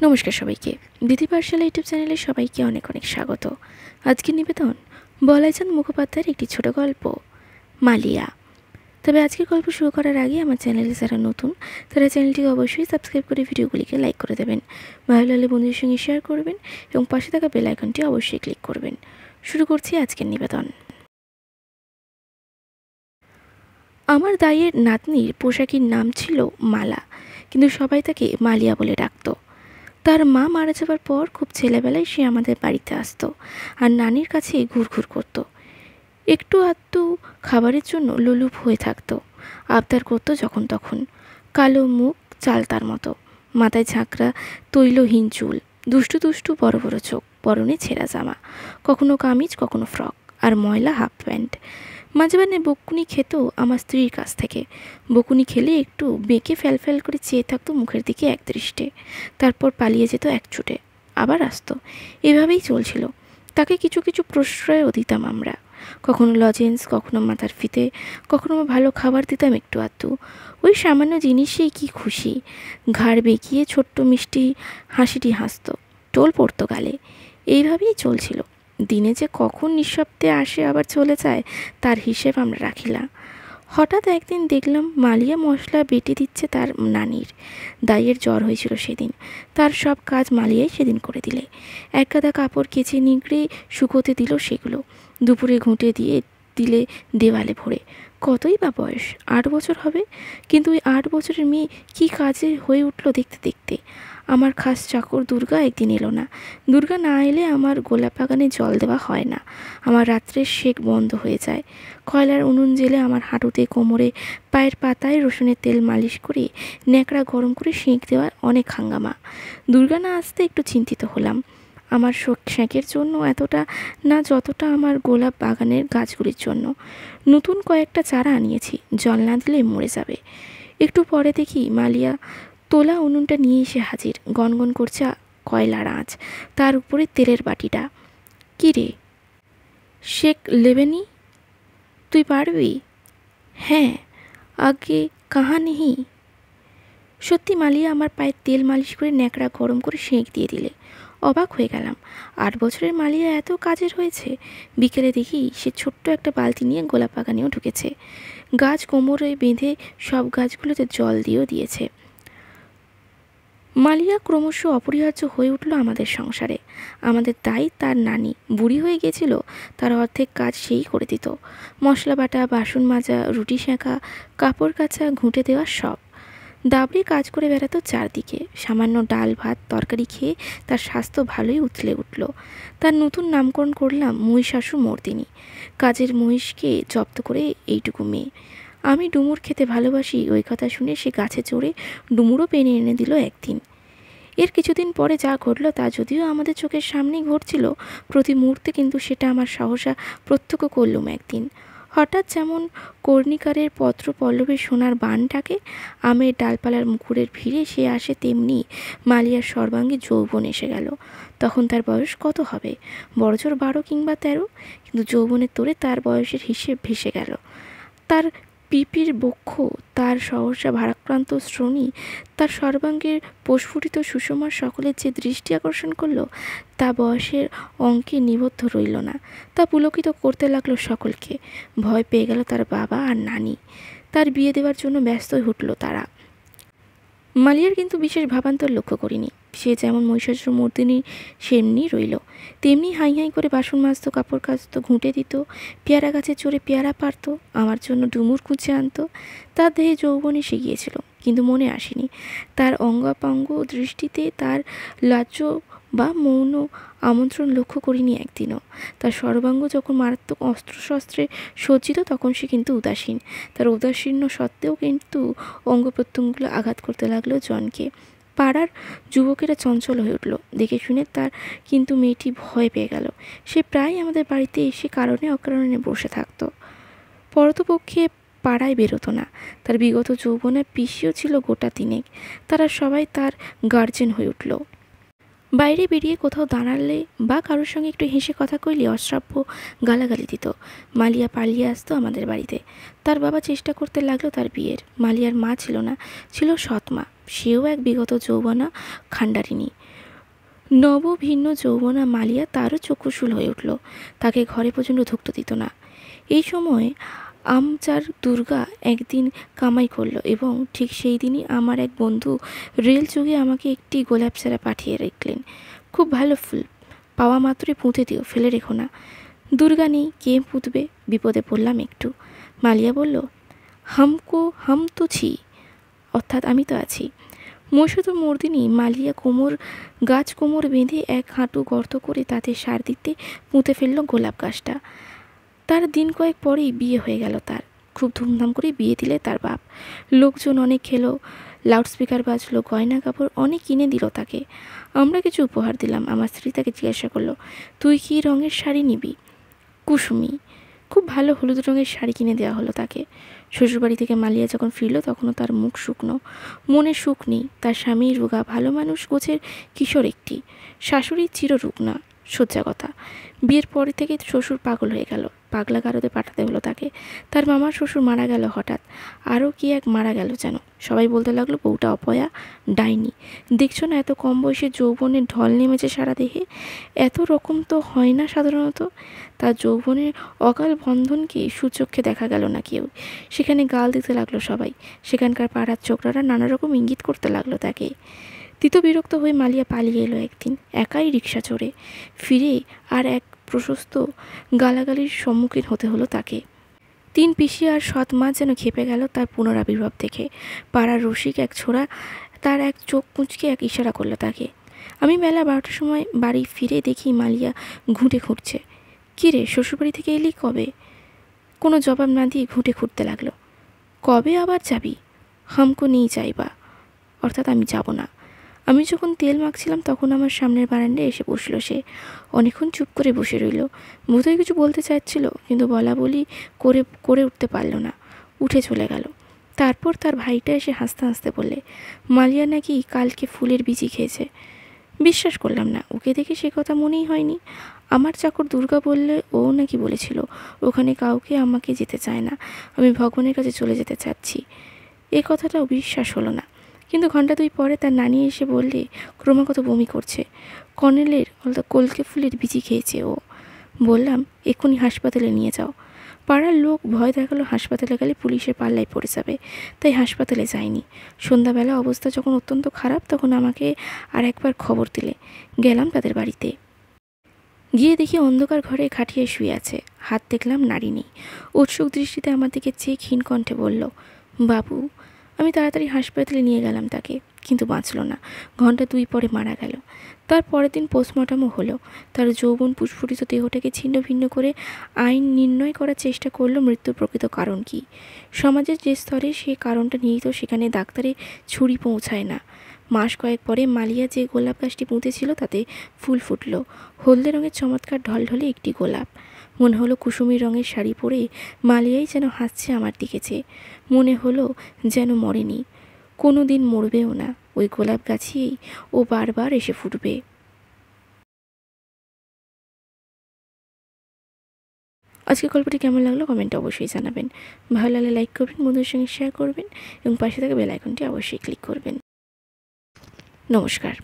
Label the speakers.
Speaker 1: নমস্কার সবাইকে। দিদি পাঠশালা ইউটিউব চ্যানেলে সবাইকে অনেক অনেক স্বাগত। আজকের নিবেদন বলাইচাঁদ মুখোপাধ্যায়ের একটি ছোট গল্প মালিয়া। তবে আজকের গল্প শুরু করার আগে আমার চ্যানেলে যারা নতুন তারা চ্যানেলটিকে অবশ্যই সাবস্ক্রাইব করে ভিডিওগুলিকে লাইক করে দেবেন, ভালো লাগলে বন্ধুদের সঙ্গে শেয়ার করবেন এবং পাশে থাকা বেল আইকনটি অবশ্যই ক্লিক করবেন। শুরু করছি আজকের নিবেদন। আমার দাইয়ের নাতনির পোশাকের নাম ছিল মালা, কিন্তু সবাই তাকে মালিয়া বলে ডাকত। তার মা মারা যাবার পর খুব ছেলেবেলায় সে আমাদের বাড়িতে আসতো আর নানির কাছে ঘুরঘুর করতো। একটু আধটু খাবারের জন্য লোলুপ হয়ে থাকতো, আবদার করতো যখন তখন। কালো মুখ, চাল তার মতো, মাথায় ঝাঁকড়া তৈলহীন চুল, দুষ্টু দুষ্টু বড় বড় চোখ, পরনে ছেঁড়া জামা, কখনো কামিজ কখনো ফ্রক আর ময়লা হাফ প্যান্ট। মাঝে মাঝে বকুনি খেত আমার স্ত্রীর কাছ থেকে। বকুনি খেলে একটু বেঁকে ফ্যাল করে চেয়ে থাকতো মুখের দিকে একদৃষ্টে, তারপর পালিয়ে যেত এক ছুটে, আবার আসতো। এভাবেই চলছিল। তাকে কিছু কিছু প্রশ্রয়ও দিতাম আমরা, কখনো লজেন্স, কখনো মাথার ফিতে, কখনো ভালো খাবার দিতাম একটু আধটু। ওই সামান্য জিনিসেই কি খুশি। ঘাড় বেঁকিয়ে ছোট্ট মিষ্টি হাসিটি হাসতো, টোল পড়তো গালে। এইভাবেই চলছিল। দিনে যে কখন নিঃশব্দে আসে আবার চলে যায় তার হিসেব আমরা রাখিলা। হঠাৎ একদিন দেখলাম মালিয়া মশলা বেটে দিচ্ছে তার নানির। দাইয়ের জ্বর হয়েছিল সেদিন। তার সব কাজ মালিয়াই সেদিন করে দিলে। এক গাদা কাপড় কেচে নিগড়ে শুকোতে দিল সেগুলো। দুপুরে ঘুঁটে দিয়ে দিলে দেওয়ালে ভরে। কতই বা বয়স, 8 বছর হবে। কিন্তু ওই 8 বছরের মেয়ে কী কাজে হয়ে উঠল দেখতে দেখতে। আমার খাস চাকর দুর্গা একদিন এলো না। দুর্গা না এলে আমার গোলাপ বাগানে জল দেওয়া হয় না। আমার রাত্রের সেক বন্ধ হয়ে যায়। কয়লার উনুন জেলে আমার হাঁটুতে, কোমরে, পায়ের পাতায় রসুনের তেল মালিশ করে ন্যাকড়া গরম করে সেঁক দেওয়ার অনেক হাঙ্গামা। দুর্গা না আসতে একটু চিন্তিত হলাম। আমার সেঁকের জন্য এতটা না যতটা আমার গোলাপ বাগানের গাছগুলির জন্য। নতুন কয়েকটা চারা আনিয়েছি, জল না দিলে মরে যাবে। একটু পরে দেখি মালিয়া তোলা উনুনটা নিয়ে এসে হাজির। গনগন করছে কয়লার আঁচ, তার উপরে তেলের বাটিটা। কী রে, শেক লেবেনি? তুই পারবি? হ্যাঁ, আগে কাহা নেহি। সত্যি মালিয়া আমার পায়ে তেল মালিশ করে ন্যাকড়া গরম করে সেঁক দিয়ে দিলে। অবাক হয়ে গেলাম। 8 বছরের মালিয়া এত কাজের হয়েছে। বিকেলে দেখি সে ছোট্ট একটা বালতি নিয়ে গোলাপ বাগানেও ঢুকেছে। গাছ কোমরে বেঁধে সব গাছগুলোতে জল দিয়েও দিয়েছে। মালিয়া ক্রমশ অপরিহার্য হয়ে উঠল আমাদের সংসারে। আমাদের দাই তার নানি বুড়ি হয়ে গেছিল, তার অর্ধেক কাজ সেই করে দিত। মশলা বাটা, বাসন মাজা, রুটি সেঁকা, কাপড় কাচা, ঘুঁটে দেওয়া সব। দাবড়ে কাজ করে বেড়াতো চারদিকে। সামান্য ডাল ভাত তরকারি খেয়ে তার স্বাস্থ্য ভালোই উথলে উঠল। তার নতুন নামকরণ করলাম মহিষাসু মর্দিনী। কাজের মহিষকে জব্দ করে এইটুকু মেয়ে। আমি ডুমুর খেতে ভালোবাসি, ওই কথা শুনে সে গাছে চড়ে ডুমুরও পেনে এনে দিল একদিন। এর কিছুদিন পরে যা ঘটল তা যদিও আমাদের চোখের সামনেই ঘটছিল প্রতি মুহূর্তে, কিন্তু সেটা আমার সহসা প্রত্যক্ষ করলুম একদিন। হঠাৎ যেমন কর্ণিকারের পত্র পল্লবের সোনার বানটাকে আমের ডালপালার মুকুরের ভিড়ে সে আসে, তেমনি মালিয়ার সর্বাঙ্গে যৌবন এসে গেল। তখন তার বয়স কত হবে? বড়জোর 12 কিংবা 13, কিন্তু যৌবনের তোরে তার বয়সের হিসেব ভেসে গেল। তার পিপির বক্ষ, তার সহসা ভারাক্রান্ত শ্রোণী, তার সর্বাঙ্গের প্রস্ফুটিত সুষমার সকলের যে দৃষ্টি আকর্ষণ করল তা বয়সের অঙ্কে নিবদ্ধ রইল না। তা পুলকিত করতে লাগলো সকলকে। ভয় পেয়ে গেল তার বাবা আর নানি। তার বিয়ে দেওয়ার জন্য ব্যস্ত হয়ে উঠল তারা। মালিয়ার কিন্তু বিশেষ ভাবান্তর লক্ষ্য করিনি। সে যেমন মহিষাসুর মর্দিনী সেমনি রইল। তেমনি হাই হাই করে বাসন মাজতো, কাপড় কাচতো, ঘুঁটে দিত, পেয়ারা গাছে চড়ে পেয়ারা পারতো, আমার জন্য ডুমুর কুচে আনতো। তার দেহে যৌবন এসে গিয়েছিল, কিন্তু মনে আসেনি। তার অঙ্গাপাঙ্গ দৃষ্টিতে তার লাজ্জ বা মৌন আমন্ত্রণ লক্ষ্য করিনি একদিনও। তার সর্বাঙ্গ যখন মারাত্মক অস্ত্রশস্ত্রে সজ্জিত তখন সে কিন্তু উদাসীন। তার উদাসীন্য সত্ত্বেও কিন্তু অঙ্গ প্রত্যঙ্গগুলো আঘাত করতে লাগলো জনকে। পাড়ার যুবকেরা চঞ্চল হয়ে উঠল দেখে শুনে। তার কিন্তু মেয়েটি ভয় পেয়ে গেল। সে প্রায় আমাদের বাড়িতে এসে কারণে অকারণে বসে থাকতো। পরতপক্ষে পাড়ায় বেরোতো না। তার বিগত যৌবনের পিসিও ছিল গোটা 3। তারা সবাই তার গার্জেন হয়ে উঠল। বাইরে বেরিয়ে কোথাও দাঁড়ালে বা কারোর সঙ্গে একটু হেসে কথা কইলে অশ্রাব্য গালাগালি দিত। মালিয়া পালিয়ে আসতো আমাদের বাড়িতে। তার বাবা চেষ্টা করতে লাগলো তার বিয়ের। মালিয়ার মা ছিল না, ছিল সৎমা। সেও এক বিগত যৌবনা খান্ডারিনী। নবভিন্ন যৌবনা মালিয়া তারও চক্ষুশূল হয়ে উঠল। তাকে ঘরে পর্যন্ত ঢুকতে দিত না। এই সময় আমচার দুর্গা একদিন কামাই করলো এবং ঠিক সেই দিনই আমার এক বন্ধু রেল যোগে আমাকে একটি গোলাপ চারা পাঠিয়ে রাখলেন। খুব ভালো ফুল, পাওয়া মাত্রই পুঁতে দিও, ফেলে রেখো না। দুর্গা নেই, কে পুঁতবে? বিপদে পড়লাম একটু। মালিয়া বলল, হাম তো ছি, অর্থাৎ আমি তো আছি। মহিষাদু মর্দিনী মালিয়া গাছ কোমর বেঁধে এক হাঁটু গর্ত করে তাতে সার দিতে পুঁতে ফেলল গোলাপ গাছটা। তার দিন কয়েক পরেই বিয়ে হয়ে গেল তার। খুব ধুমধাম করে বিয়ে দিলে তার বাপ। লোকজন অনেক খেলো, লাউডস্পিকার বাজলো, গয়না কাপড় অনেক কিনে দিল তাকে। আমরা কিছু উপহার দিলাম। আমার স্ত্রী তাকে জিজ্ঞাসা করলো, তুই কী রঙের শাড়ি নিবি? কুসুমি। খুব ভালো হলুদ রঙের শাড়ি কিনে দেওয়া হলো তাকে। শ্বশুরবাড়ি থেকে মালিয়া যখন ফিরল তখনও তার মুখ শুকনো, মনে সুখ নেই। তার স্বামী রোগা, ভালো মানুষ গোছের কিশোর একটি। শাশুড়ির চিররুগ্না, শয্যাগতা। বিয়ের পরে থেকে শ্বশুর পাগল হয়ে গেল। পাগলা গারদে পাঠাতে হলো তাকে। তার মামার শ্বশুর মারা গেল হঠাৎ। আরও কি এক মারা গেল যেন। সবাই বলতে লাগলো বউটা অপয়া, ডাইনি। দেখছো না এত কম বয়সে যৌবনের ঢল নেমেছে সারা দেহে। এত রকম তো হয় না সাধারণত। তার যৌবনের অকাল বন্ধনকে সুচক্ষে দেখা গেল না কেউ। সেখানে গাল দিতে লাগলো সবাই। সেখানকার পাড়ার ছোকরারা নানা রকম ইঙ্গিত করতে লাগলো তাকে। তিত বিরক্ত হয়ে মালিয়া পালিয়ে এলো একদিন, একাই রিক্সা চড়ে। ফিরে আর এক প্রশস্ত গালাগালির সম্মুখীন হতে হলো তাকে। তিন পিসি আর সৎ মা যেন খেপে গেল তার পুনরাবির্ভাব দেখে। পাড়ার রসিক এক ছোড়া তার এক চোখ কুঁচকে এক ইশারা করলো তাকে। আমি বেলা 12টার সময় বাড়ি ফিরে দেখি মালিয়া ঘুঁটে খুঁটছে। কী রে, শ্বশুরবাড়ি থেকে এলি কবে? কোনো জবাব না দিয়ে ঘুঁটে খুঁটতে লাগলো। কবে আবার যাবি? হামকো নিয়ে যাইবা, অর্থাৎ আমি যাব না। আমি যখন তেল মাখছিলাম তখন আমার সামনের বারান্দায় এসে বসলো সে। অনেকক্ষণ চুপ করে বসে রইল। বোধহয় কিছু বলতে চাচ্ছিল, কিন্তু বলা বলি করে উঠতে পারল না। উঠে চলে গেল। তারপর তার ভাইটা এসে হাসতে হাসতে বললে, মালিয়া নাকি কালকে ফুলের বিচি খেয়েছে। বিশ্বাস করলাম না। ওকে দেখে সে কথা মনেই হয়নি। আমার চাকর দুর্গা বললে ও নাকি বলেছিল ওখানে কাউকে আমাকে যেতে চায় না, আমি ভগবানের কাছে চলে যেতে চাচ্ছি। এ কথাটাও বিশ্বাস হলো না। কিন্তু ঘন্টা 2 পরে তার নানি এসে বললে ক্রমাগত বমি করছে। কর্নেলের কলকে ফুলের বিচি খেয়েছে ও। বললাম এক্ষুনি হাসপাতালে নিয়ে যাও। পাড়ার লোক ভয় দেখালো হাসপাতালে গেলে পুলিশের পাল্লায় পড়ে যাবে, তাই হাসপাতালে যায়নি। সন্ধ্যাবেলা অবস্থা যখন অত্যন্ত খারাপ তখন আমাকে আর একবার খবর দিলে। গেলাম তাদের বাড়িতে। গিয়ে দেখি অন্ধকার ঘরে খাটিয়ে শুয়ে আছে। হাত দেখলাম, নাড়ি নেই। উৎসুক দৃষ্টিতে আমার দিকে চেয়ে ক্ষীণ কণ্ঠে বলল, বাবু। আমি তাড়াতাড়ি হাসপাতালে নিয়ে গেলাম তাকে, কিন্তু বাঁচল না। ঘন্টা 2 পরে মারা গেল। তার পরের দিন পোস্টমর্টমও হলো। তার যৌবন পুস্ফুটিত দেহটাকে ছিন্ন ভিন্ন করে আইন নির্ণয় করার চেষ্টা করলো মৃত্যুর প্রকৃত কারণ কি। সমাজের যে স্তরে সে কারণটা নিহিত সেখানে ডাক্তারের ছুরি পৌঁছায় না। মাস কয়েক পরে মালিয়া যে গোলাপ গাছটি পুঁতেছিল তাতে ফুল ফুটল। হলদে রঙের চমৎকার ঢলঢলে একটি গোলাপ। মনে হলো কুসুমি রঙের শাড়ি পরে মালিয়াই যেন হাসছে আমার দিকে চেয়ে। মনে হলো যেন মরেনি, কোনো দিন মরবেও না। ওই গোলাপ গাছেই ও বারবার এসে ফুটবে। আজকের গল্পটি কেমন লাগলো কমেন্টে অবশ্যই জানাবেন। ভালো লাগলে লাইক করবেন, বন্ধুদের সঙ্গে শেয়ার করবেন এবং পাশে থাকা বেল আইকনটি অবশ্যই ক্লিক করবেন। নমস্কার।